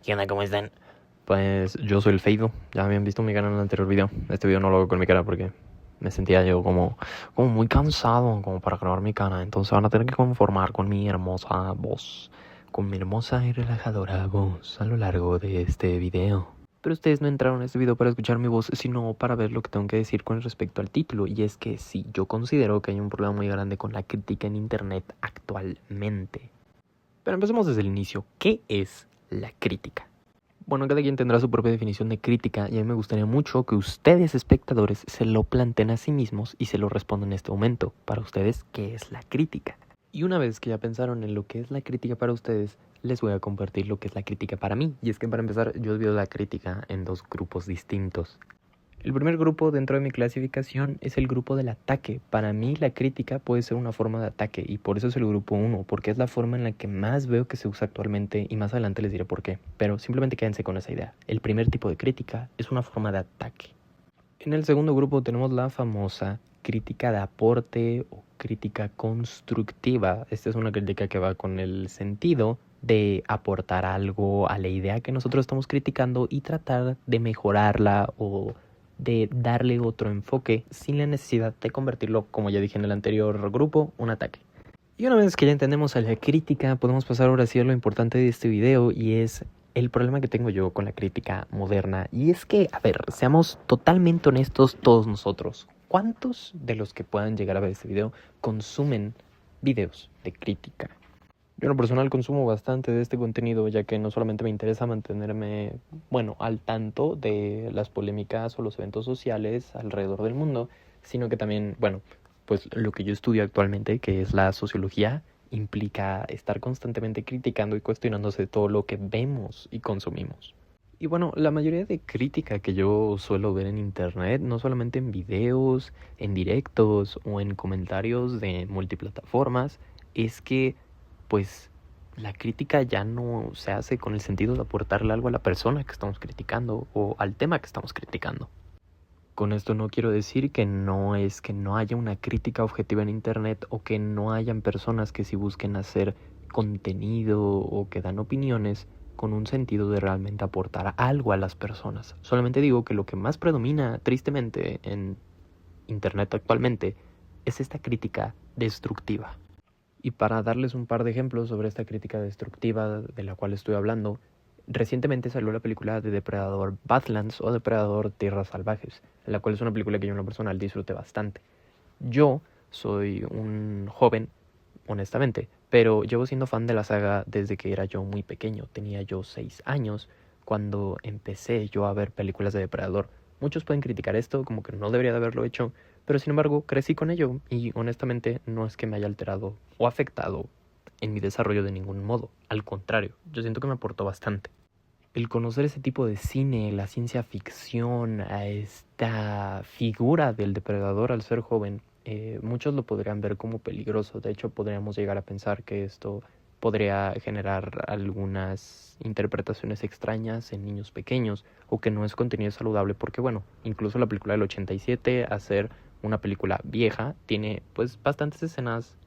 ¿Qué onda? ¿Cómo están? Pues yo soy el Feido. Ya habían visto mi cara en el anterior video. Este video no lo hago con mi cara porque me sentía yo como muy cansado como para grabar mi cara. Entonces van a tener que conformar con mi hermosa voz. Con mi hermosa y relajadora voz a lo largo de este video. Pero ustedes no entraron a este video para escuchar mi voz, sino para ver lo que tengo que decir con respecto al título. Y es que sí, yo considero que hay un problema muy grande con la crítica en internet actualmente. Pero empecemos desde el inicio. ¿Qué es la crítica? Bueno, cada quien tendrá su propia definición de crítica y a mí me gustaría mucho que ustedes, espectadores, se lo planteen a sí mismos y se lo respondan en este momento. Para ustedes, ¿qué es la crítica? Y una vez que ya pensaron en lo que es la crítica para ustedes, les voy a compartir lo que es la crítica para mí. Y es que para empezar, yo divido la crítica en dos grupos distintos. El primer grupo dentro de mi clasificación es el grupo del ataque. Para mí la crítica puede ser una forma de ataque y por eso es el grupo 1, porque es la forma en la que más veo que se usa actualmente y más adelante les diré por qué. Pero simplemente quédense con esa idea. El primer tipo de crítica es una forma de ataque. En el segundo grupo tenemos la famosa crítica de aporte o crítica constructiva. Esta es una crítica que va con el sentido de aportar algo a la idea que nosotros estamos criticando y tratar de mejorarla o de darle otro enfoque sin la necesidad de convertirlo, como ya dije en el anterior grupo, un ataque. Y una vez que ya entendemos a la crítica, podemos pasar ahora sí a lo importante de este video y es el problema que tengo yo con la crítica moderna. Y es que, a ver, seamos totalmente honestos todos nosotros. ¿Cuántos de los que puedan llegar a ver este video consumen videos de crítica? Yo en lo personal consumo bastante de este contenido, ya que no solamente me interesa mantenerme, bueno, al tanto de las polémicas o los eventos sociales alrededor del mundo, sino que también, bueno, pues lo que yo estudio actualmente, que es la sociología, implica estar constantemente criticando y cuestionándose todo lo que vemos y consumimos. Y bueno, la mayoría de crítica que yo suelo ver en internet, no solamente en videos, en directos o en comentarios de multiplataformas, es que pues la crítica ya no se hace con el sentido de aportarle algo a la persona que estamos criticando o al tema que estamos criticando. Con esto no quiero decir que no es que no haya una crítica objetiva en internet o que no hayan personas que sí busquen hacer contenido o que dan opiniones con un sentido de realmente aportar algo a las personas. Solamente digo que lo que más predomina tristemente en internet actualmente es esta crítica destructiva. Y para darles un par de ejemplos sobre esta crítica destructiva de la cual estoy hablando, recientemente salió la película de Depredador Badlands o Depredador Tierras Salvajes, la cual es una película que yo en lo personal disfruté bastante. Yo soy un joven, honestamente, pero llevo siendo fan de la saga desde que era yo muy pequeño. Tenía yo 6 años cuando empecé yo a ver películas de Depredador. Muchos pueden criticar esto, como que no debería de haberlo hecho, pero sin embargo crecí con ello y honestamente no es que me haya alterado o afectado en mi desarrollo de ningún modo. Al contrario, yo siento que me aportó bastante. El conocer ese tipo de cine, la ciencia ficción, a esta figura del depredador al ser joven, muchos lo podrían ver como peligroso. De hecho, podríamos llegar a pensar que esto podría generar algunas interpretaciones extrañas en niños pequeños o que no es contenido saludable porque, bueno, incluso la película del 87, a ser una película vieja, tiene pues bastantes escenas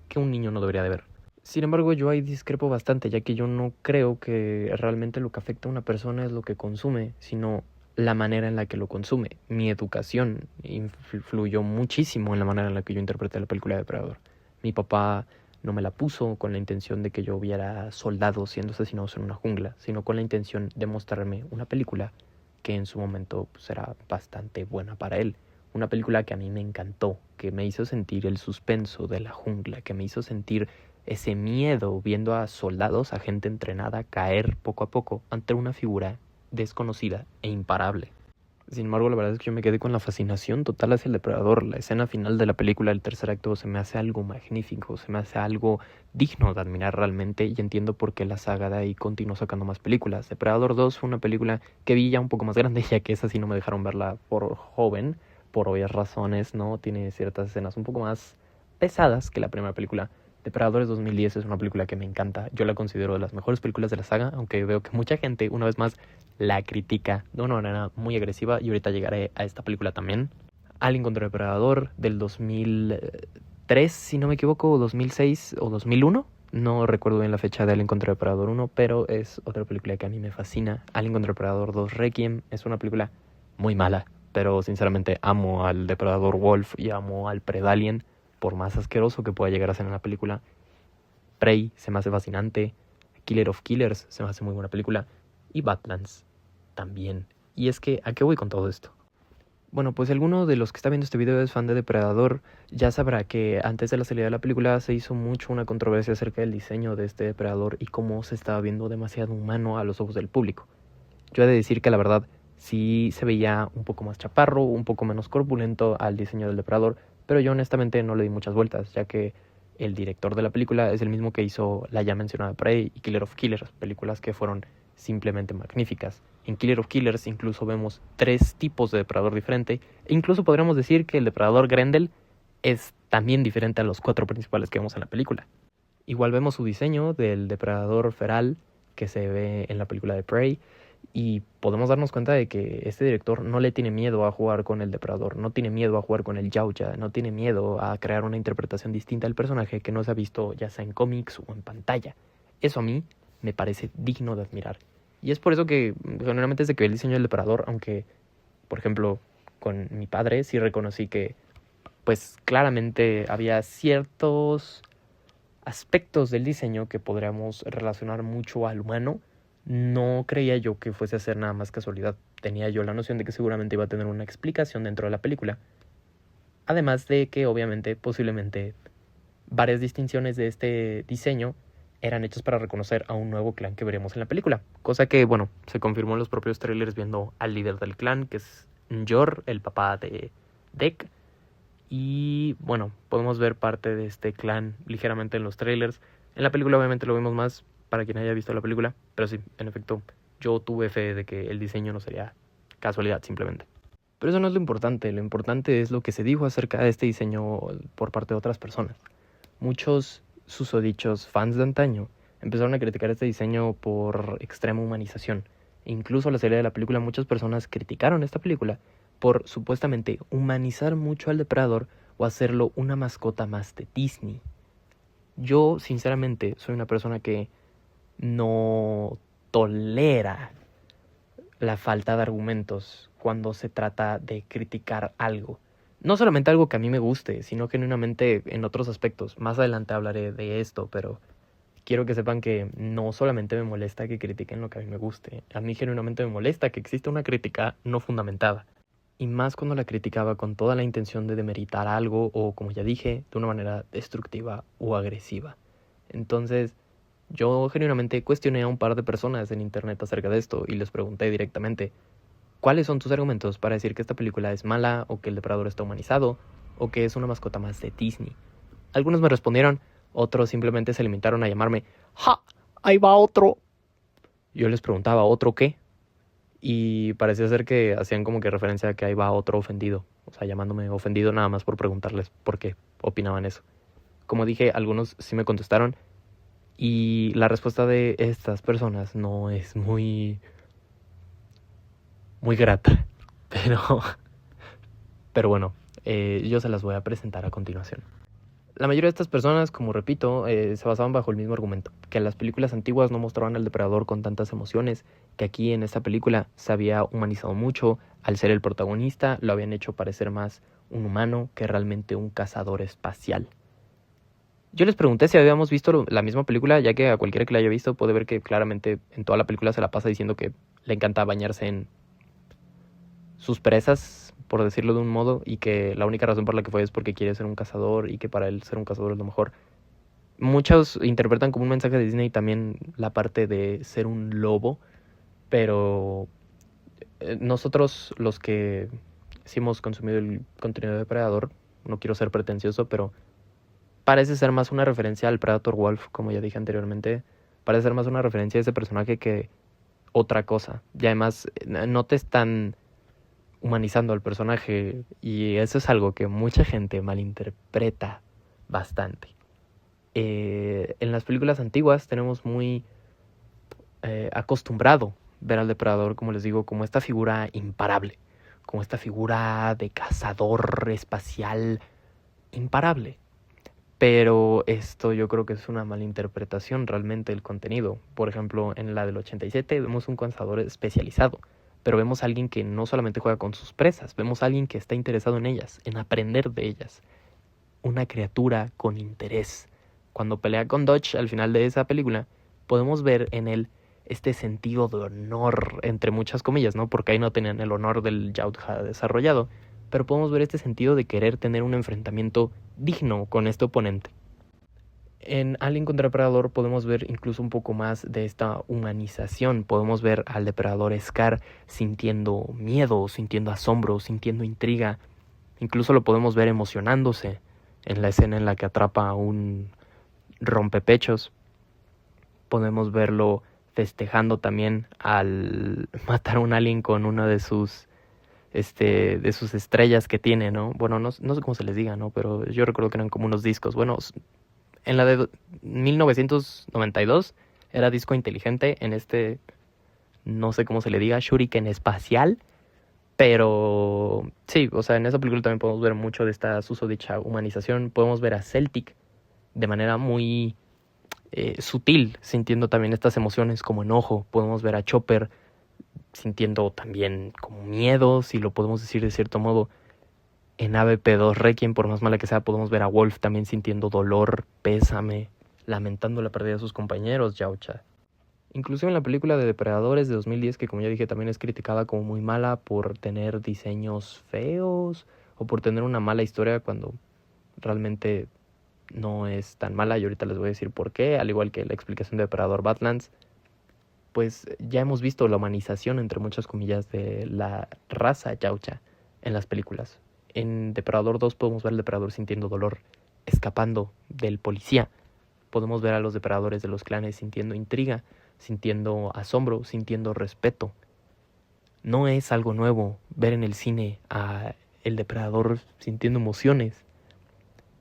que un niño no debería de ver. Sin embargo, yo ahí discrepo bastante, ya que yo no creo que realmente lo que afecta a una persona es lo que consume, sino la manera en la que lo consume. Mi educación influyó muchísimo en la manera en la que yo interpreté la película de Depredador. Mi papá no me la puso con la intención de que yo viera soldados siendo asesinados en una jungla, sino con la intención de mostrarme una película que en su momento pues, era bastante buena para él. Una película que a mí me encantó, que me hizo sentir el suspenso de la jungla, que me hizo sentir ese miedo viendo a soldados, a gente entrenada caer poco a poco ante una figura desconocida e imparable. Sin embargo, la verdad es que yo me quedé con la fascinación total hacia el depredador. La escena final de la película, el tercer acto, se me hace algo magnífico, se me hace algo digno de admirar realmente y entiendo por qué la saga de ahí continuó sacando más películas. Depredador 2 fue una película que vi ya un poco más grande, ya que esa sí no me dejaron verla por joven, por obvias razones, ¿no? Tiene ciertas escenas un poco más pesadas que la primera película. Depredadores 2010 es una película que me encanta. Yo la considero de las mejores películas de la saga, aunque veo que mucha gente, una vez más, la critica de una manera muy agresiva. Y ahorita llegaré a esta película también. Alien contra Depredador del 2003, si no me equivoco, o 2006 o 2001. No recuerdo bien la fecha de Alien contra el Depredador 1, pero es otra película que a mí me fascina. Alien contra el Depredador 2 Requiem es una película muy mala, pero sinceramente amo al Depredador Wolf y amo al Predalien, por más asqueroso que pueda llegar a ser en la película. Prey se me hace fascinante, Killer of Killers se me hace muy buena película, y Badlands también. Y es que, ¿a qué voy con todo esto? Bueno, pues si alguno de los que está viendo este video es fan de Depredador, ya sabrá que antes de la salida de la película se hizo mucho una controversia acerca del diseño de este Depredador y cómo se estaba viendo demasiado humano a los ojos del público. Yo he de decir que la verdad sí se veía un poco más chaparro, un poco menos corpulento al diseño del Depredador, pero yo honestamente no le di muchas vueltas, ya que el director de la película es el mismo que hizo la ya mencionada Prey y Killer of Killers, películas que fueron simplemente magníficas. En Killer of Killers incluso vemos 3 tipos de depredador diferente, e incluso podríamos decir que el depredador Grendel es también diferente a los 4 principales que vemos en la película. Igual vemos su diseño del depredador feral que se ve en la película de Prey, y podemos darnos cuenta de que este director no le tiene miedo a jugar con el depredador, no tiene miedo a jugar con el Yautja, no tiene miedo a crear una interpretación distinta del personaje que no se ha visto ya sea en cómics o en pantalla. Eso a mí me parece digno de admirar. Y es por eso que generalmente desde que vi el diseño del depredador, aunque por ejemplo con mi padre sí reconocí que pues claramente había ciertos aspectos del diseño que podríamos relacionar mucho al humano, no creía yo que fuese a ser nada más casualidad. Tenía yo la noción de que seguramente iba a tener una explicación dentro de la película. Además de que obviamente, posiblemente, varias distinciones de este diseño eran hechas para reconocer a un nuevo clan que veremos en la película. Cosa que, bueno, se confirmó en los propios trailers viendo al líder del clan, que es Njor, el papá de Dek. Y bueno, podemos ver parte de este clan ligeramente en los trailers. En la película obviamente lo vemos más para quien haya visto la película, pero sí, en efecto, yo tuve fe de que el diseño no sería casualidad simplemente. Pero eso no es lo importante es lo que se dijo acerca de este diseño por parte de otras personas. Muchos susodichos fans de antaño empezaron a criticar este diseño por extrema humanización. E incluso a la salida de la película muchas personas criticaron esta película por supuestamente humanizar mucho al depredador o hacerlo una mascota más de Disney. Yo, sinceramente, soy una persona que no tolera la falta de argumentos cuando se trata de criticar algo. No solamente algo que a mí me guste, sino genuinamente en otros aspectos. Más adelante hablaré de esto, pero quiero que sepan que no solamente me molesta que critiquen lo que a mí me guste. A mí genuinamente me molesta que exista una crítica no fundamentada. Y más cuando la criticaba con toda la intención de demeritar algo o, como ya dije, de una manera destructiva o agresiva. Entonces, yo genuinamente cuestioné a un par de personas en internet acerca de esto y les pregunté directamente, ¿cuáles son tus argumentos para decir que esta película es mala o que el depredador está humanizado o que es una mascota más de Disney? Algunos me respondieron, otros simplemente se limitaron a llamarme ¡Ja! ¡Ahí va otro! Yo les preguntaba, ¿otro qué? Y parecía ser que hacían como que referencia a que ahí va otro ofendido. O sea, llamándome ofendido nada más por preguntarles por qué opinaban eso. Como dije, algunos sí me contestaron. Y la respuesta de estas personas no es muy grata. Pero bueno, yo se las voy a presentar a continuación. La mayoría de estas personas, como repito, se basaban bajo el mismo argumento, que las películas antiguas no mostraban al depredador con tantas emociones, que aquí en esta película se había humanizado mucho, al ser el protagonista lo habían hecho parecer más un humano que realmente un cazador espacial. Yo les pregunté si habíamos visto la misma película, ya que a cualquiera que la haya visto puede ver que claramente en toda la película se la pasa diciendo que le encanta bañarse en sus presas, por decirlo de un modo, y que la única razón por la que fue es porque quiere ser un cazador y que para él ser un cazador es lo mejor. Muchos interpretan como un mensaje de Disney también la parte de ser un lobo, pero nosotros los que sí hemos consumido el contenido de Depredador, no quiero ser pretencioso, pero parece ser más una referencia al Predator Wolf, como ya dije anteriormente, parece ser más una referencia a ese personaje que otra cosa. Y además no te están humanizando al personaje, y eso es algo que mucha gente malinterpreta bastante. En las películas antiguas tenemos muy acostumbrado ver al depredador, como les digo, como esta figura imparable, como esta figura de cazador espacial imparable. Pero esto yo creo que es una mala interpretación realmente del contenido. Por ejemplo, en la del 87 vemos un cazador especializado, pero vemos a alguien que no solamente juega con sus presas, vemos a alguien que está interesado en ellas, en aprender de ellas. Una criatura con interés. Cuando pelea con Dodge al final de esa película, podemos ver en él este sentido de honor, entre muchas comillas, ¿no? Porque ahí no tenían el honor del Yautja desarrollado, pero podemos ver este sentido de querer tener un enfrentamiento digno con este oponente. En Alien contra Depredador podemos ver incluso un poco más de esta humanización. Podemos ver al depredador Scar sintiendo miedo, sintiendo asombro, sintiendo intriga. Incluso lo podemos ver emocionándose en la escena en la que atrapa a un rompepechos. Podemos verlo festejando también al matar a un alien con una de sus estrellas que tiene, ¿no? Bueno, no sé cómo se les diga, ¿no? Pero yo recuerdo que eran como unos discos. Bueno, en la de 1992 era disco inteligente, en no sé cómo se le diga, shuriken espacial. Pero sí, o sea, en esa película también podemos ver mucho de esta susodicha humanización. Podemos ver a Celtic de manera muy sutil, sintiendo también estas emociones como enojo. Podemos ver a Chopper sintiendo también como miedo, si lo podemos decir de cierto modo. En AVP2 Requiem, por más mala que sea, podemos ver a Wolf también sintiendo dolor, pésame, lamentando la pérdida de sus compañeros, Yautja. Incluso en la película de Depredadores de 2010, que como ya dije también es criticada como muy mala por tener diseños feos o por tener una mala historia cuando realmente no es tan mala, y ahorita les voy a decir por qué, al igual que la explicación de Depredador Badlands. Pues ya hemos visto la humanización, entre muchas comillas, de la raza Yautja en las películas. En Depredador 2 podemos ver al depredador sintiendo dolor, escapando del policía. Podemos ver a los depredadores de los clanes sintiendo intriga, sintiendo asombro, sintiendo respeto. No es algo nuevo ver en el cine a el depredador sintiendo emociones.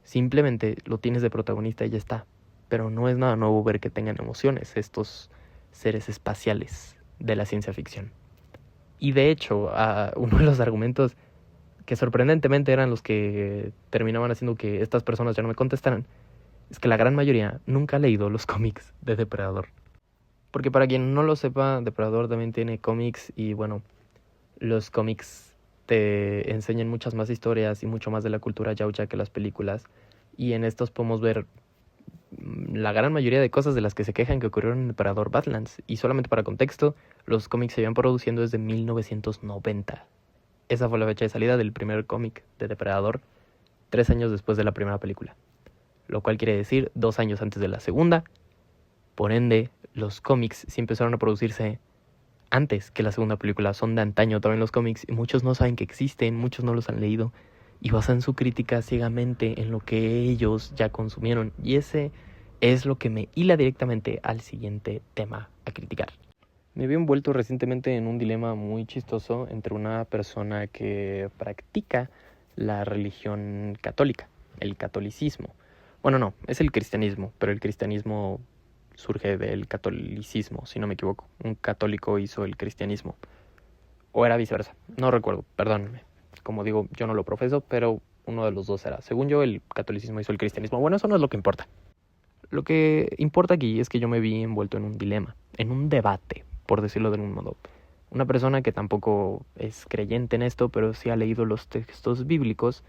Simplemente lo tienes de protagonista y ya está. Pero no es nada nuevo ver que tengan emociones estos seres espaciales de la ciencia ficción. Y de hecho, uno de los argumentos que sorprendentemente eran los que terminaban haciendo que estas personas ya no me contestaran, es que la gran mayoría nunca ha leído los cómics de Depredador. Porque para quien no lo sepa, Depredador también tiene cómics y bueno, los cómics te enseñan muchas más historias y mucho más de la cultura yautja que las películas. Y en estos podemos ver la gran mayoría de cosas de las que se quejan que ocurrieron en Depredador Badlands. Y solamente para contexto, los cómics se iban produciendo desde 1990. Esa fue la fecha de salida del primer cómic de Depredador, 3 años después de la primera película. Lo cual quiere decir 2 años antes de la segunda. Por ende, los cómics sí empezaron a producirse antes que la segunda película. Son de antaño también los cómics y muchos no saben que existen, muchos no los han leído y basan su crítica ciegamente en lo que ellos ya consumieron. Y ese es lo que me hila directamente al siguiente tema a criticar. Me vi envuelto recientemente en un dilema muy chistoso entre una persona que practica la religión católica, el catolicismo. Bueno, no, es el cristianismo, pero el cristianismo surge del catolicismo, si no me equivoco. Un católico hizo el cristianismo. O era viceversa, no recuerdo, perdónenme. Como digo, yo no lo profeso, pero uno de los dos era. Según yo, el catolicismo hizo el cristianismo. Bueno, eso no es lo que importa. Lo que importa aquí es que yo me vi envuelto en un dilema, en un debate, por decirlo de algún modo. Una persona que tampoco es creyente en esto, pero sí ha leído los textos bíblicos,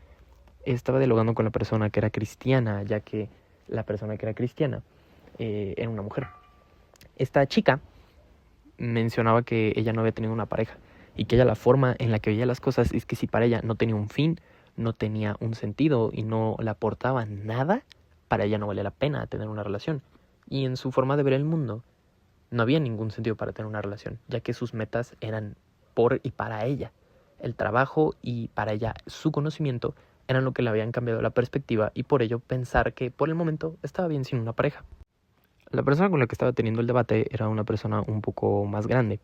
estaba dialogando con la persona que era cristiana, ya que la persona que era cristiana era una mujer. Esta chica mencionaba que ella no había tenido una pareja y que ella la forma en la que veía las cosas es que si para ella no tenía un fin, no tenía un sentido y no le aportaba nada, para ella no valía la pena tener una relación. Y en su forma de ver el mundo, no había ningún sentido para tener una relación, ya que sus metas eran por y para ella. El trabajo y para ella su conocimiento eran lo que le habían cambiado la perspectiva y por ello pensar que por el momento estaba bien sin una pareja. La persona con la que estaba teniendo el debate era una persona un poco más grande.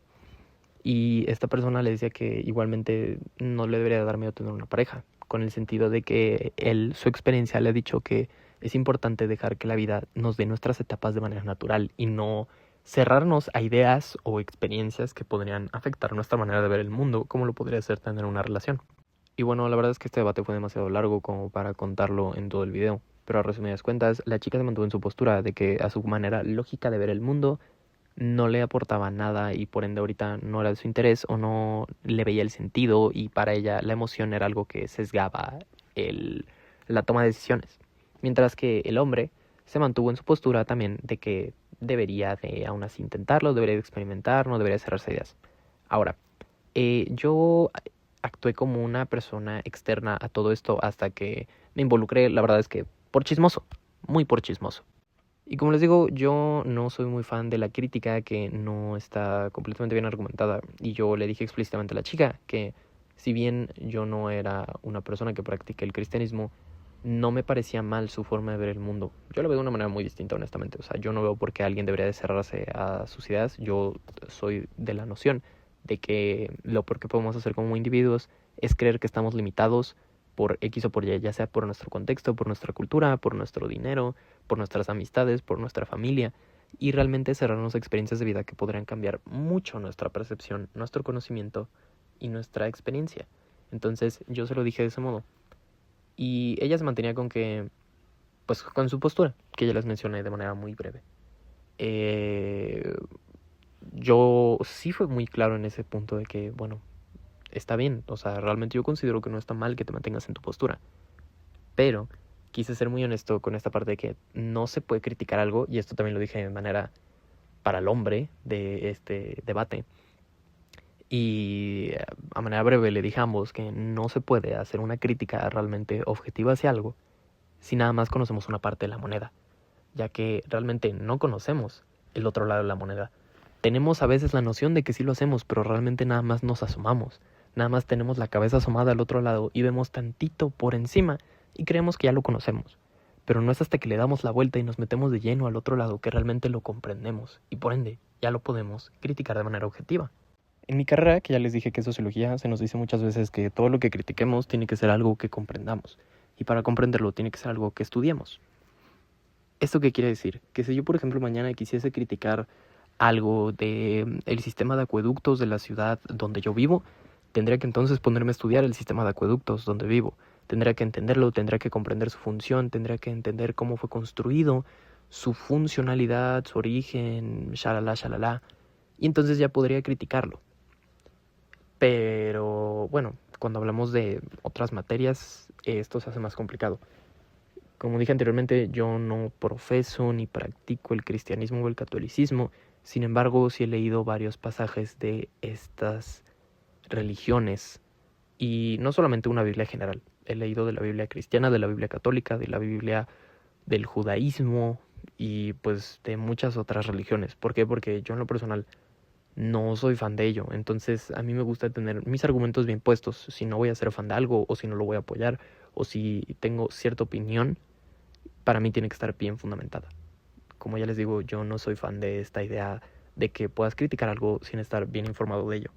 Y esta persona le decía que igualmente no le debería dar miedo tener una pareja, con el sentido de que su experiencia le ha dicho que es importante dejar que la vida nos dé nuestras etapas de manera natural y no cerrarnos a ideas o experiencias que podrían afectar nuestra manera de ver el mundo, como lo podría ser tener una relación. Y bueno, la verdad es que este debate fue demasiado largo como para contarlo en todo el video. pero a resumidas cuentas, la chica se mantuvo en su postura de que a su manera lógica de ver el mundo no le aportaba nada y por ende ahorita no era de su interés o no le veía el sentido y para ella la emoción era algo que sesgaba el, la toma de decisiones. Mientras que el hombre se mantuvo en su postura también de que debería de aún así intentarlo, debería de experimentar, no debería cerrarse ideas. Ahora, yo actué como una persona externa a todo esto hasta que me involucré, la verdad es que por chismoso, muy por chismoso. Y como les digo, yo no soy muy fan de la crítica que no está completamente bien argumentada. Y yo le dije explícitamente a la chica que si bien yo no era una persona que practique el cristianismo, no me parecía mal su forma de ver el mundo. Yo lo veo de una manera muy distinta, honestamente. O sea, yo no veo por qué alguien debería de cerrarse a sus ideas. Yo soy de la noción de que lo peor que podemos hacer como individuos es creer que estamos limitados por X o por Y, ya sea por nuestro contexto, por nuestra cultura, por nuestro dinero, por nuestras amistades, por nuestra familia, y realmente cerrarnos a experiencias de vida que podrían cambiar mucho nuestra percepción, nuestro conocimiento y nuestra experiencia. Entonces yo se lo dije de ese modo. Y ella se mantenía con que, pues con su postura, que ya les mencioné de manera muy breve. Eh, yo sí fue muy claro en ese punto de que, bueno, está bien, o sea, realmente yo considero que no está mal que te mantengas en tu postura, pero quise ser muy honesto con esta parte de que no se puede criticar algo, y esto también lo dije de manera para el hombre de este debate, y a manera breve le dije a ambos que no se puede hacer una crítica realmente objetiva hacia algo si nada más conocemos una parte de la moneda, ya que realmente no conocemos el otro lado de la moneda. Tenemos a veces la noción de que sí lo hacemos, pero realmente nada más nos asomamos. Nada más tenemos la cabeza asomada al otro lado y vemos tantito por encima y creemos que ya lo conocemos. Pero no es hasta que le damos la vuelta y nos metemos de lleno al otro lado que realmente lo comprendemos y por ende ya lo podemos criticar de manera objetiva. En mi carrera, que ya les dije que es sociología, se nos dice muchas veces que todo lo que critiquemos tiene que ser algo que comprendamos. Y para comprenderlo tiene que ser algo que estudiemos. ¿Esto qué quiere decir? Que si yo, por ejemplo, mañana quisiese criticar algo de el sistema de acueductos de la ciudad donde yo vivo, tendría que entonces ponerme a estudiar el sistema de acueductos donde vivo. Tendría que entenderlo, tendría que comprender su función, tendría que entender cómo fue construido, su funcionalidad, su origen, shalala, shalala. Y entonces ya podría criticarlo. Pero bueno, cuando hablamos de otras materias, esto se hace más complicado. Como dije anteriormente, yo no profeso ni practico el cristianismo o el catolicismo. Sin embargo, sí he leído varios pasajes de estas religiones y no solamente una Biblia general. He leído de la Biblia cristiana, de la Biblia católica, de la Biblia del judaísmo y pues de muchas otras religiones. ¿Por qué? Porque yo en lo personal no soy fan de ello. Entonces a mí me gusta tener mis argumentos bien puestos. Si no voy a ser fan de algo o si no lo voy a apoyar o si tengo cierta opinión, para mí tiene que estar bien fundamentada. Como ya les digo, yo no soy fan de esta idea de que puedas criticar algo sin estar bien informado de ello.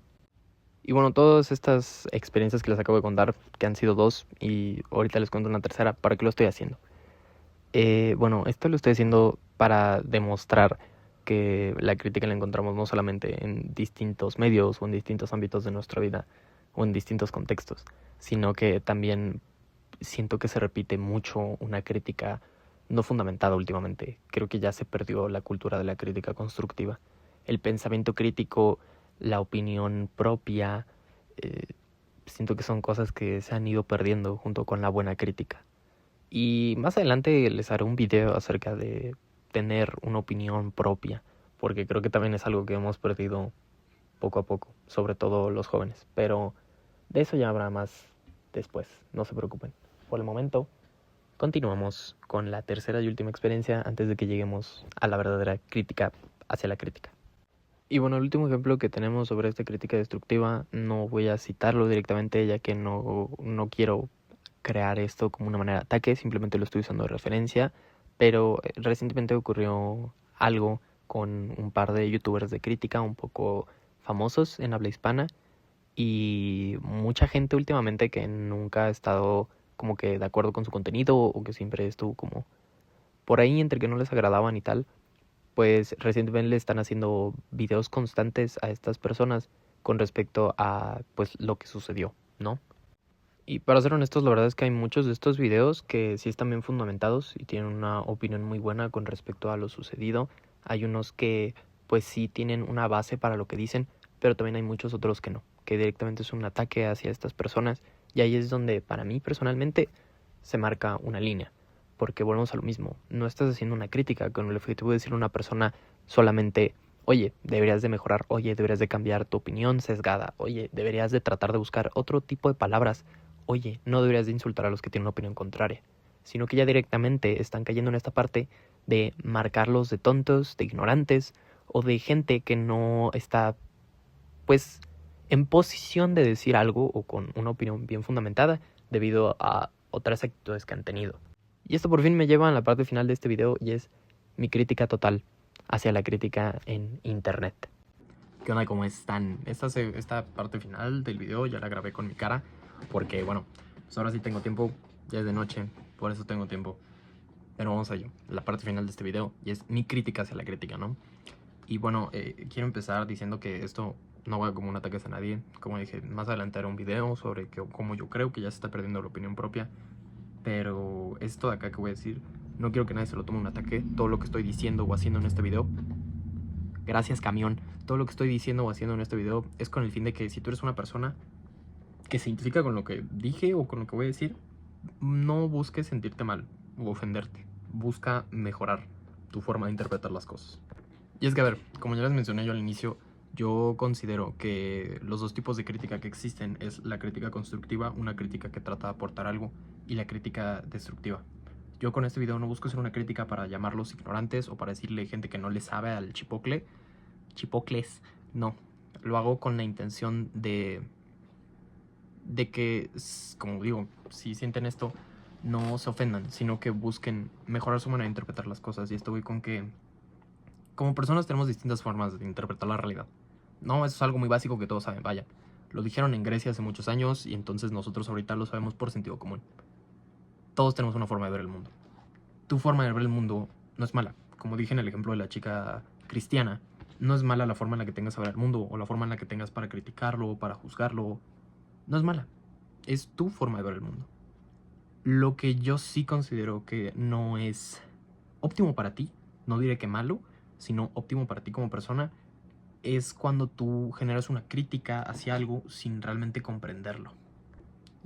Y bueno, todas estas experiencias que les acabo de contar, que han sido dos, y ahorita les cuento una tercera, ¿para qué lo estoy haciendo? Bueno, esto lo estoy haciendo para demostrar que la crítica la encontramos no solamente en distintos medios o en distintos ámbitos de nuestra vida o en distintos contextos, sino que también siento que se repite mucho una crítica no fundamentada últimamente. Creo que ya se perdió la cultura de la crítica constructiva. El pensamiento crítico, la opinión propia, eh, siento que son cosas que se han ido perdiendo junto con la buena crítica. Y más adelante les haré un video acerca de tener una opinión propia, porque creo que también es algo que hemos perdido poco a poco, sobre todo los jóvenes. Pero de eso ya habrá más después, no se preocupen. Por el momento, continuamos con la tercera y última experiencia antes de que lleguemos a la verdadera crítica hacia la crítica. Y bueno, el último ejemplo que tenemos sobre esta crítica destructiva, no voy a citarlo directamente ya que no quiero crear esto como una manera de ataque, simplemente lo estoy usando de referencia, pero recientemente ocurrió algo con un par de youtubers de crítica un poco famosos en habla hispana y mucha gente últimamente que nunca ha estado como que de acuerdo con su contenido o que siempre estuvo como por ahí entre que no les agradaban y tal, pues recientemente le están haciendo videos constantes a estas personas con respecto a pues lo que sucedió, ¿no? Y para ser honestos, la verdad es que hay muchos de estos videos que sí están bien fundamentados y tienen una opinión muy buena con respecto a lo sucedido. Hay unos que pues sí tienen una base para lo que dicen, pero también hay muchos otros que no, que directamente es un ataque hacia estas personas. Y ahí es donde para mí personalmente se marca una línea, porque volvemos a lo mismo. No estás haciendo una crítica con el objetivo de decirle a una persona solamente: oye, deberías de mejorar, oye, deberías de cambiar tu opinión sesgada, oye, deberías de tratar de buscar otro tipo de palabras, oye, no deberías de insultar a los que tienen una opinión contraria, sino que ya directamente están cayendo en esta parte de marcarlos de tontos, de ignorantes o de gente que no está, pues, en posición de decir algo o con una opinión bien fundamentada debido a otras actitudes que han tenido. Y esto por fin me lleva a la parte final de este video, y es mi crítica total hacia la crítica en internet. ¿Qué onda? ¿Cómo están? Esta parte final del video ya la grabé con mi cara porque, bueno, pues ahora sí tengo tiempo, ya es de noche, por eso tengo tiempo. Pero vamos a ello, la parte final de este video, y es mi crítica hacia la crítica, ¿no? Y bueno, quiero empezar diciendo que esto no va como un ataque a nadie. Como dije, más adelante haré un video sobre cómo yo creo que ya se está perdiendo la opinión propia. Pero esto de acá que voy a decir, no quiero que nadie se lo tome un ataque. Todo lo que estoy diciendo o haciendo en este video, gracias camión, todo lo que estoy diciendo o haciendo en este video es con el fin de que si tú eres una persona que se identifica con lo que dije o con lo que voy a decir, no busques sentirte mal o ofenderte. Busca mejorar tu forma de interpretar las cosas. Y es que, a ver, como ya les mencioné yo al inicio, yo considero que los dos tipos de crítica que existen es la crítica constructiva, una crítica que trata de aportar algo, y la crítica destructiva. Yo con este video no busco hacer una crítica para llamarlos ignorantes o para decirle gente que no le sabe al chipocle. Chipocles, no. Lo hago con la intención de que, como digo, si sienten esto, no se ofendan, sino que busquen mejorar su manera de interpretar las cosas. Y esto voy con que como personas tenemos distintas formas de interpretar la realidad. No, eso es algo muy básico que todos saben, vaya. Lo dijeron en Grecia hace muchos años y entonces nosotros ahorita lo sabemos por sentido común. Todos tenemos una forma de ver el mundo. Tu forma de ver el mundo no es mala. Como dije en el ejemplo de la chica cristiana, no es mala la forma en la que tengas a ver el mundo o la forma en la que tengas para criticarlo o para juzgarlo. No es mala. Es tu forma de ver el mundo. Lo que yo sí considero que no es óptimo para ti, no diré que malo, sino óptimo para ti como persona, es cuando tú generas una crítica hacia algo sin realmente comprenderlo.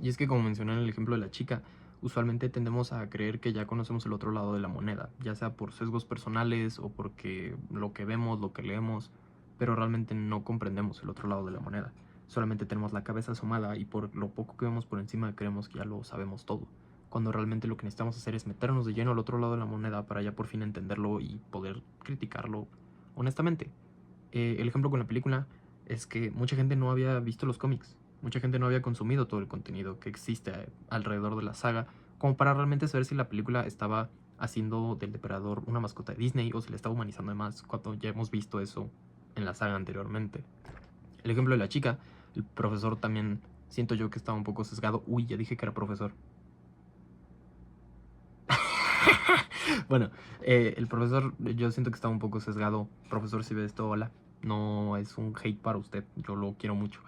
Y es que, como mencioné en el ejemplo de la chica, usualmente tendemos a creer que ya conocemos el otro lado de la moneda, ya sea por sesgos personales o porque lo que vemos, lo que leemos, pero realmente no comprendemos el otro lado de la moneda. Solamente tenemos la cabeza asomada y por lo poco que vemos por encima creemos que ya lo sabemos todo, cuando realmente lo que necesitamos hacer es meternos de lleno al otro lado de la moneda para ya por fin entenderlo y poder criticarlo honestamente. El ejemplo con la película es que mucha gente no había visto los cómics, mucha gente no había consumido todo el contenido que existe alrededor de la saga, como para realmente saber si la película estaba haciendo del depredador una mascota de Disney o si le estaba humanizando además, cuando ya hemos visto eso en la saga anteriormente. El ejemplo de la chica, el profesor también siento yo que estaba un poco sesgado. Uy, ya dije que era profesor. Bueno, el profesor, yo siento que estaba un poco sesgado. Profesor, si ve esto, hola. No es un hate para usted, yo lo quiero mucho.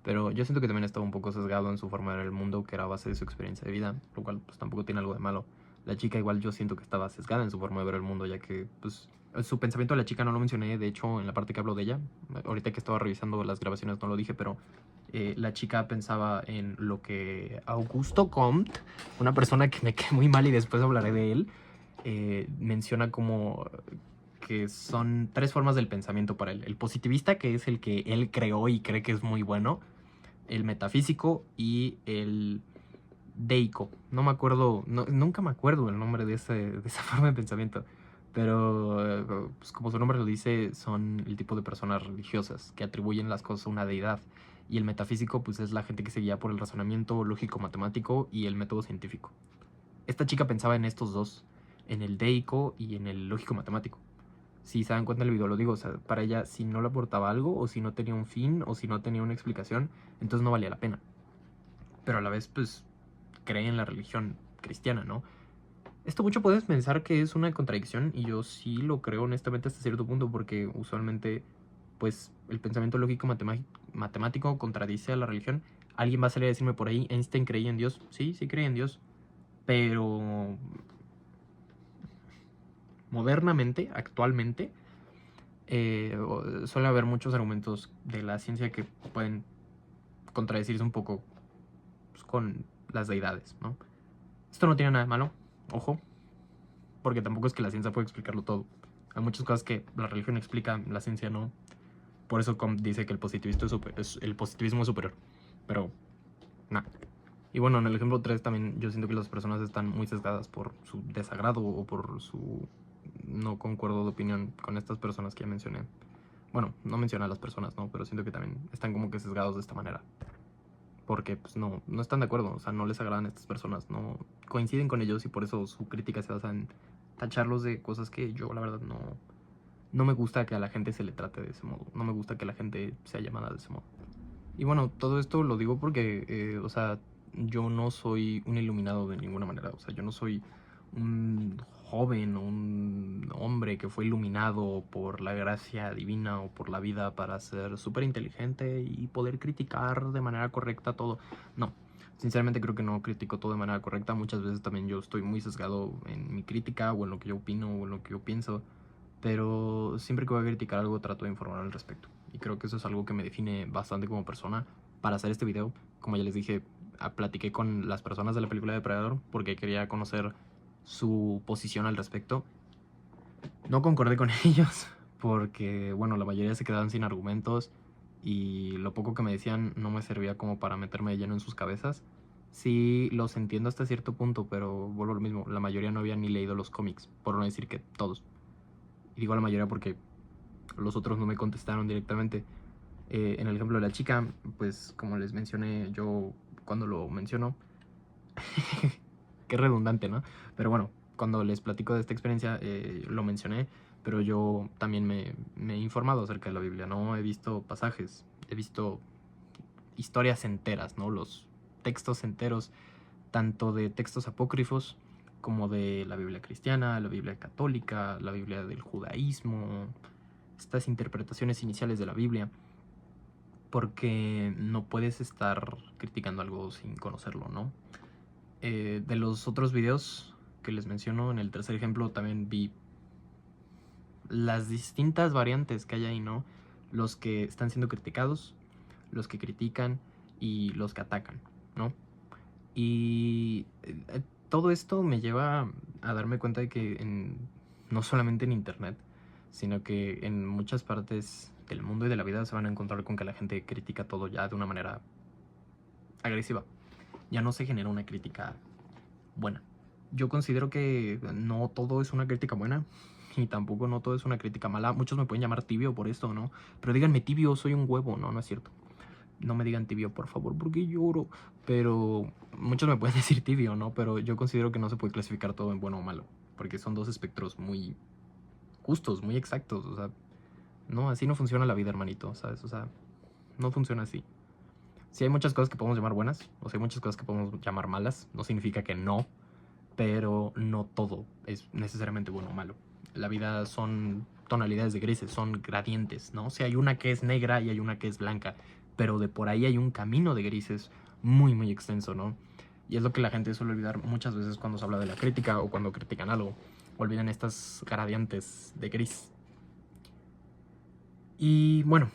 Pero yo siento que también estaba un poco sesgado en su forma de ver el mundo, que era a base de su experiencia de vida, lo cual pues tampoco tiene algo de malo. La chica igual yo siento que estaba sesgada en su forma de ver el mundo, ya que pues su pensamiento de la chica no lo mencioné, de hecho en la parte que hablo de ella, ahorita que estaba revisando las grabaciones no lo dije, pero la chica pensaba en lo que Augusto Comte, una persona que me cae muy mal y después hablaré de él, menciona como que son tres formas del pensamiento para él. El positivista, que es el que él creó y cree que es muy bueno. El metafísico y el deico. No me acuerdo, nunca me acuerdo el nombre de esa forma de pensamiento. Pero, pues como su nombre lo dice, son el tipo de personas religiosas que atribuyen las cosas a una deidad. Y el metafísico, pues es la gente que se guía por el razonamiento lógico-matemático y el método científico. Esta chica pensaba en estos dos, en el deico y en el lógico-matemático. Si se dan cuenta del video, lo digo, o sea, para ella, si no le aportaba algo, o si no tenía un fin, o si no tenía una explicación, entonces no valía la pena. Pero a la vez, pues, cree en la religión cristiana, ¿no? Esto mucho puedes pensar que es una contradicción, y yo sí lo creo honestamente hasta cierto punto, porque usualmente, pues, el pensamiento lógico matemático contradice a la religión, Alguien va a salir a decirme por ahí, Einstein creía en Dios. Sí, sí creía en Dios. Pero modernamente, actualmente, suele haber muchos argumentos de la ciencia que pueden contradecirse un poco pues, con las deidades, ¿no? Esto no tiene nada de malo, ojo, porque tampoco es que la ciencia pueda explicarlo todo. Hay muchas cosas que la religión explica, la ciencia no. Por eso dice que el positivismo es superior. Pero, nada. Y bueno, en el ejemplo 3 también yo siento que las personas están muy sesgadas por su desagrado o por su no concuerdo de opinión con estas personas que ya mencioné. Bueno, no mencioné a las personas, ¿no? Pero siento que también están como que sesgados de esta manera. Porque pues no están de acuerdo, o sea, no les agradan estas personas, no coinciden con ellos y por eso su crítica se basa en tacharlos de cosas que yo la verdad no me gusta que a la gente se le trate de ese modo, no me gusta que la gente sea llamada de ese modo. Y bueno, todo esto lo digo porque, o sea, yo no soy un iluminado de ninguna manera, o sea, yo no soy un joven o un hombre que fue iluminado por la gracia divina o por la vida para ser súper inteligente y poder criticar de manera correcta todo. No, sinceramente creo que no critico todo de manera correcta. Muchas veces también yo estoy muy sesgado en mi crítica o en lo que yo opino o en lo que yo pienso. Pero siempre que voy a criticar algo trato de informar al respecto. Y creo que eso es algo que me define bastante como persona. Para hacer este video, como ya les dije, platiqué con las personas de la película de Depredador porque quería conocer su posición al respecto. No concordé con ellos porque, bueno, la mayoría se quedaban sin argumentos y lo poco que me decían no me servía como para meterme de lleno en sus cabezas. Sí, los entiendo hasta cierto punto, pero vuelvo a lo mismo, la mayoría no había ni leído los cómics, por no decir que todos. Y digo la mayoría porque los otros no me contestaron directamente. En el ejemplo de la chica, pues como les mencioné yo cuando lo menciono, qué redundante, ¿no? Pero bueno, cuando les platico de esta experiencia, lo mencioné, pero yo también me he informado acerca de la Biblia, ¿no? He visto pasajes, he visto historias enteras, ¿no? Los textos enteros, tanto de textos apócrifos como de la Biblia cristiana, la Biblia católica, la Biblia del judaísmo, estas interpretaciones iniciales de la Biblia, porque no puedes estar criticando algo sin conocerlo, ¿no? De los otros videos que les menciono, en el tercer ejemplo también vi las distintas variantes que hay ahí, ¿no? Los que están siendo criticados, los que critican y los que atacan, ¿no? Y todo esto me lleva a darme cuenta de que no solamente en internet, sino que en muchas partes del mundo y de la vida se van a encontrar con que la gente critica todo ya de una manera agresiva. Ya no se genera una crítica buena. Yo considero que no todo es una crítica buena y tampoco no todo es una crítica mala. Muchos me pueden llamar tibio por esto, ¿no? Pero díganme tibio, soy un huevo. No, no es cierto. No me digan tibio, por favor, porque lloro. Pero muchos me pueden decir tibio, ¿no? Pero yo considero que no se puede clasificar todo en bueno o malo, porque son dos espectros muy justos, muy exactos. O sea, no, así no funciona la vida, hermanito, ¿sabes? O sea, no funciona así. Si hay muchas cosas que podemos llamar buenas, o si hay muchas cosas que podemos llamar malas, no significa que no, pero no todo es necesariamente bueno o malo. La vida son tonalidades de grises, son gradientes, ¿no? O sea, hay una que es negra y hay una que es blanca, pero de por ahí hay un camino de grises muy, muy extenso, ¿no? Y es lo que la gente suele olvidar muchas veces cuando se habla de la crítica o cuando critican algo. Olvidan estas gradientes de gris. Y bueno,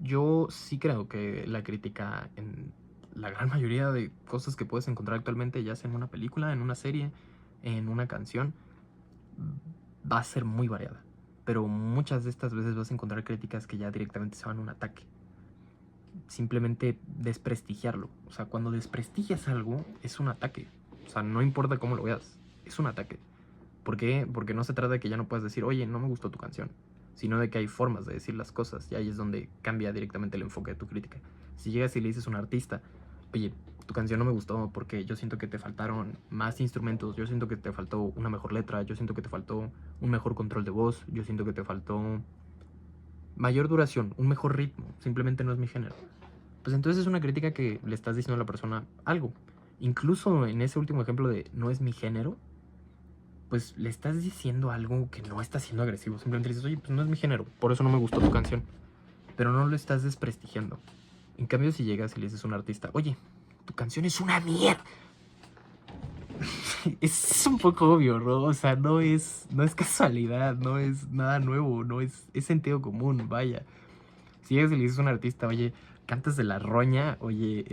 yo sí creo que la crítica en la gran mayoría de cosas que puedes encontrar actualmente, ya sea en una película, en una serie, en una canción, va a ser muy variada. Pero muchas de estas veces vas a encontrar críticas que ya directamente se van a un ataque. Simplemente desprestigiarlo. O sea, cuando desprestigias algo, es un ataque. O sea, no importa cómo lo veas, es un ataque. ¿Por qué? Porque no se trata de que ya no puedas decir, oye, no me gustó tu canción, sino de que hay formas de decir las cosas, y ahí es donde cambia directamente el enfoque de tu crítica. Si llegas y le dices a un artista, oye, tu canción no me gustó porque yo siento que te faltaron más instrumentos, yo siento que te faltó una mejor letra, yo siento que te faltó un mejor control de voz, yo siento que te faltó mayor duración, un mejor ritmo, simplemente no es mi género. Pues entonces es una crítica que le estás diciendo a la persona algo. Incluso en ese último ejemplo de no es mi género, pues le estás diciendo algo que no está siendo agresivo. Simplemente le dices, oye, pues no es mi género, por eso no me gustó tu canción. Pero no lo estás desprestigiando. En cambio, si llegas y le dices a un artista, oye, tu canción es una mierda. Es un poco obvio, ¿no? O sea, no es casualidad, no es nada nuevo, no es sentido común, vaya. Si llegas y le dices a un artista, oye, cantas de la roña, oye,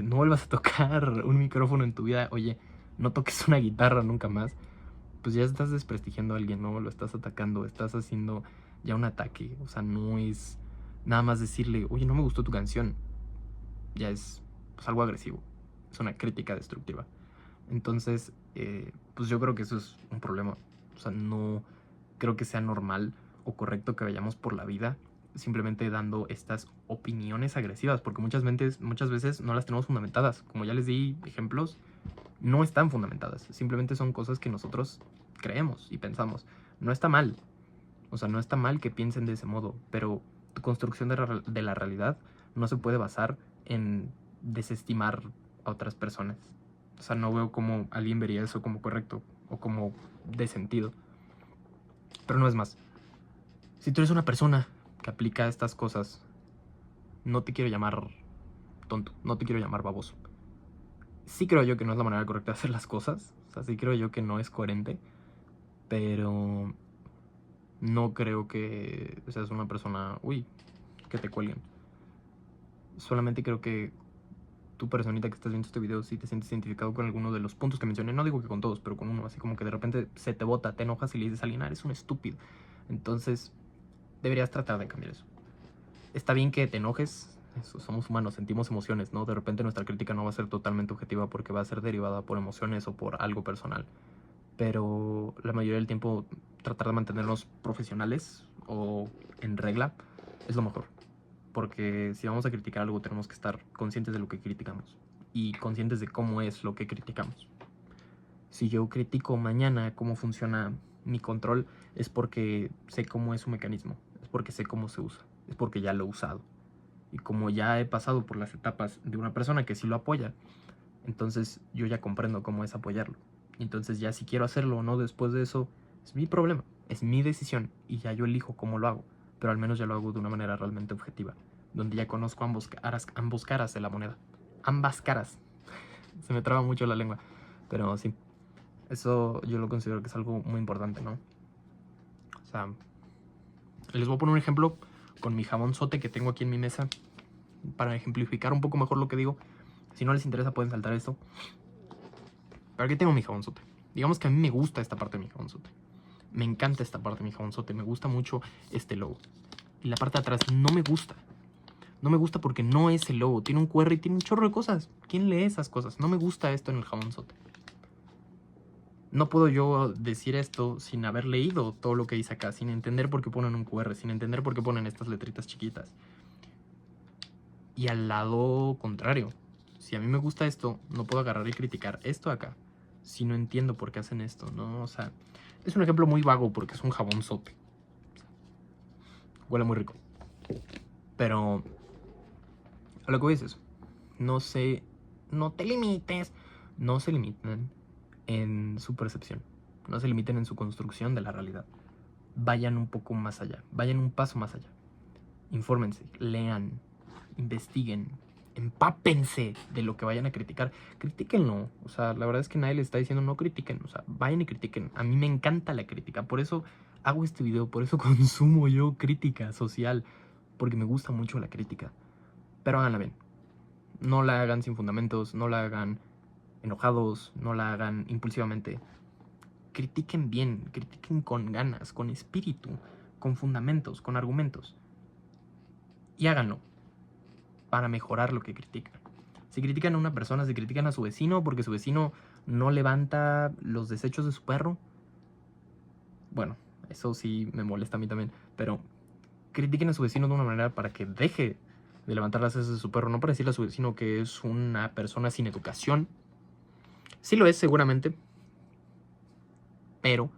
no vuelvas a tocar un micrófono en tu vida, oye, no toques una guitarra nunca más, pues ya estás desprestigiando a alguien, ¿no? Lo estás atacando, estás haciendo ya un ataque. O sea, no es nada más decirle, oye, no me gustó tu canción. Ya es pues, algo agresivo. Es una crítica destructiva. Entonces, pues yo creo que eso es un problema. O sea, no creo que sea normal o correcto que vayamos por la vida simplemente dando estas opiniones agresivas, porque muchas veces no las tenemos fundamentadas. Como ya les di ejemplos, no están fundamentadas. Simplemente son cosas que nosotros creemos y pensamos. No está mal. O sea, no está mal que piensen de ese modo, pero tu construcción de la realidad no se puede basar en desestimar a otras personas. O sea, no veo cómo alguien vería eso como correcto o como de sentido. Pero no es más. Si tú eres una persona que aplica estas cosas, no te quiero llamar tonto, no te quiero llamar baboso. Sí creo yo que no es la manera correcta de hacer las cosas. O sea, sí creo yo que no es coherente. Pero no creo que seas una persona, que te cuelguen. Solamente creo que tu personita que estás viendo este video, si te sientes identificado con alguno de los puntos que mencioné, no digo que con todos, pero con uno, así como que de repente se te bota, te enojas y le dices a alguien, eres un estúpido. Entonces, deberías tratar de cambiar eso. Está bien que te enojes, somos humanos, sentimos emociones, ¿no? De repente nuestra crítica no va a ser totalmente objetiva porque va a ser derivada por emociones o por algo personal. Pero la mayoría del tiempo tratar de mantenernos profesionales o en regla es lo mejor. Porque si vamos a criticar algo tenemos que estar conscientes de lo que criticamos y conscientes de cómo es lo que criticamos. Si yo critico mañana cómo funciona mi control, es porque sé cómo es su mecanismo, es porque sé cómo se usa, es porque ya lo he usado. Y como ya he pasado por las etapas de una persona que sí lo apoya, entonces yo ya comprendo cómo es apoyarlo. Entonces ya si quiero hacerlo o no después de eso, es mi problema, es mi decisión y ya yo elijo cómo lo hago. Pero al menos ya lo hago de una manera realmente objetiva, donde ya conozco ambos caras de la moneda. Ambas caras. Se me traba mucho la lengua. Pero sí, eso yo lo considero que es algo muy importante, ¿no? O sea, les voy a poner un ejemplo con mi jabón sote que tengo aquí en mi mesa para ejemplificar un poco mejor lo que digo. Si no les interesa pueden saltar esto. Pero aquí tengo mi jabonzote. Digamos que a mí me gusta esta parte de mi jabonzote. Me encanta esta parte de mi jabonzote. Me gusta mucho este logo. Y la parte de atrás no me gusta. No me gusta porque no es el logo. Tiene un QR y tiene un chorro de cosas. ¿Quién lee esas cosas? No me gusta esto en el jabonzote. No puedo yo decir esto sin haber leído todo lo que dice acá. Sin entender por qué ponen un QR. Sin entender por qué ponen estas letritas chiquitas. Y al lado contrario. Si a mí me gusta esto, no puedo agarrar y criticar esto acá. Si no entiendo por qué hacen esto, ¿no? O sea, es un ejemplo muy vago porque es un jabonzote. Huele muy rico. Pero a lo que voy es eso. No te limites. No se limiten en su percepción. No se limiten en su construcción de la realidad. Vayan un poco más allá. Vayan un paso más allá. Infórmense, lean, investiguen, empápense de lo que vayan a criticar. Critíquenlo. O sea, la verdad es que nadie les está diciendo no critiquen. O sea, vayan y critiquen. A mí me encanta la crítica. Por eso hago este video. Por eso consumo yo crítica social. Porque me gusta mucho la crítica. Pero háganla bien. No la hagan sin fundamentos. No la hagan enojados. No la hagan impulsivamente. Critiquen bien. Critiquen con ganas, con espíritu, con fundamentos, con argumentos. Y háganlo para mejorar lo que critican. Si critican a una persona, si critican a su vecino porque su vecino no levanta los desechos de su perro, bueno, eso sí me molesta a mí también, pero critiquen a su vecino de una manera para que deje de levantar las heces de su perro, no para decirle a su vecino que es una persona sin educación. Sí lo es seguramente, pero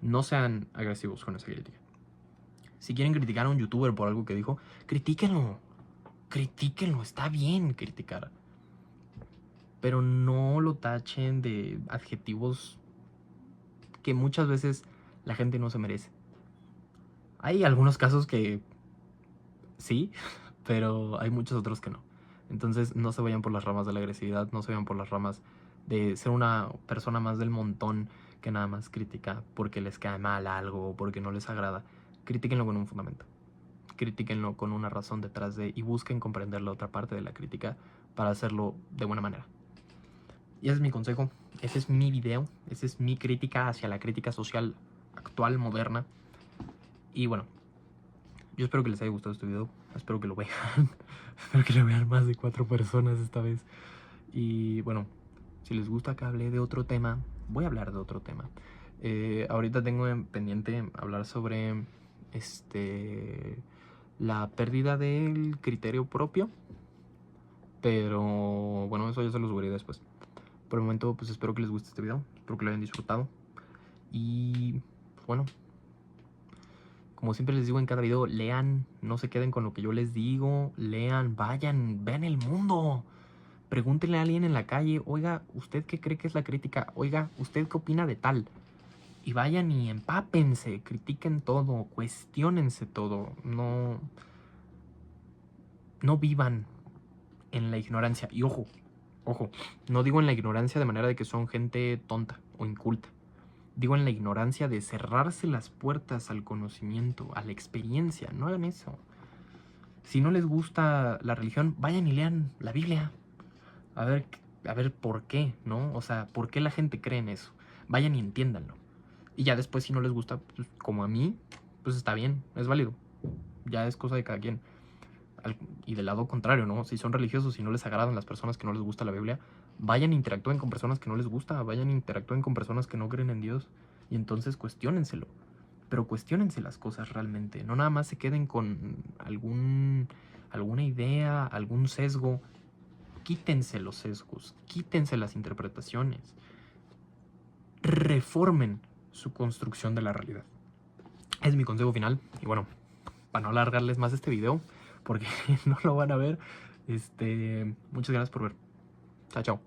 no sean agresivos con esa crítica. Si quieren criticar a un youtuber por algo que dijo, critíquenlo. Critíquenlo, está bien criticar. Pero no lo tachen de adjetivos que muchas veces la gente no se merece. Hay algunos casos que sí, pero hay muchos otros que no. Entonces no se vayan por las ramas de la agresividad, no se vayan por las ramas de ser una persona más del montón que nada más critica porque les cae mal algo o porque no les agrada. Critíquenlo con un fundamento. Critíquenlo con una razón detrás de y busquen comprender la otra parte de la crítica para hacerlo de buena manera. Y ese es mi consejo, ese es mi video, esa es mi crítica hacia la crítica social actual, moderna. Y bueno, yo espero que les haya gustado este video, espero que lo vean, espero que lo vean más de 4 personas esta vez. Y bueno, si les gusta que hable de otro tema, voy a hablar de otro tema. Ahorita tengo en pendiente hablar sobre la pérdida del criterio propio, pero bueno, eso ya se lo subiré después. Por el momento, pues espero que les guste este video, espero que lo hayan disfrutado. Y bueno, como siempre les digo en cada video, lean, no se queden con lo que yo les digo, lean, vayan, vean el mundo. Pregúntenle a alguien en la calle, oiga, ¿usted qué cree que es la crítica? Oiga, ¿usted qué opina de tal? Y vayan y empápense, critiquen todo, cuestiónense todo, no vivan en la ignorancia. Y ojo, no digo en la ignorancia de manera de que son gente tonta o inculta. Digo en la ignorancia de cerrarse las puertas al conocimiento, a la experiencia. No hagan eso. Si no les gusta la religión, vayan y lean la Biblia. A ver por qué, ¿no? O sea, ¿por qué la gente cree en eso? Vayan y entiéndanlo. Y ya después, si no les gusta, pues, como a mí, pues está bien, es válido. Ya es cosa de cada quien. Y del lado contrario, ¿no? Si son religiosos y no les agradan las personas que no les gusta la Biblia, vayan e interactúen con personas que no les gusta, vayan e interactúen con personas que no creen en Dios. Y entonces cuestiónenselo. Pero cuestiónense las cosas realmente. No nada más se queden con alguna idea, algún sesgo. Quítense los sesgos, quítense las interpretaciones. Reformen su construcción de la realidad. Es mi consejo final. Y bueno, para no alargarles más este video, porque no lo van a ver, muchas gracias por ver. Chao, chao.